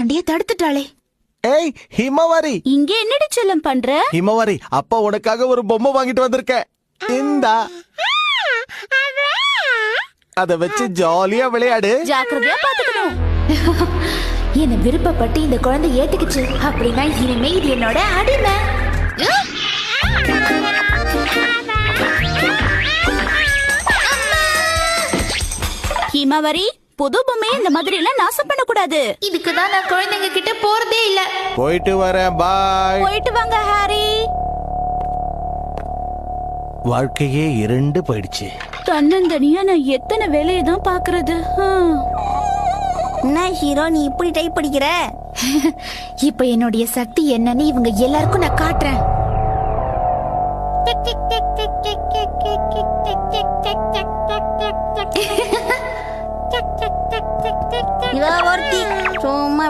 சண்டைய தடுத்துட்டாளே. ஏய் ஹிமவாரி, இங்க என்னடி செல்லம் பண்ற? ஹிமவாரி, அப்பா உனக்காக ஒரு பொம்மை வாங்கிட்டு வந்திருக்கேன். இந்தா, அத வச்சு ஜாலியா விளையாடு. ஜாக்கிரதையா பாத்துக்கணும். என்ன விருப்பப்பட்டு இந்த குழந்தை ஏத்துக்குச்சு அப்படின்னா இனிமே இது என்னோட அடிமை. ஹிமவரி, புது பொம்மையை இந்த மாதிரி எல்லாம் நாசம் பண்ண கூடாது. இதுக்குதான் நான் குழந்தைங்க கிட்ட போறதே இல்ல. போயிட்டு வரேன், பாய். போயிட்டு வாங்க ஹாரி. வாழ்க்கையே இருண்டு போயிடுச்சு. தன்னந்தனியா நான் எத்தனை வேலையை தான் பாக்குறது. என்ன ஹீரோ, நீ இப்படி டைப் படிக்கிற? இப்ப என்னுடைய சக்தி என்னன்னு இவங்க எல்லாருக்கும் நான் காட்டுறேன். இவ ஒருத்தி சும்மா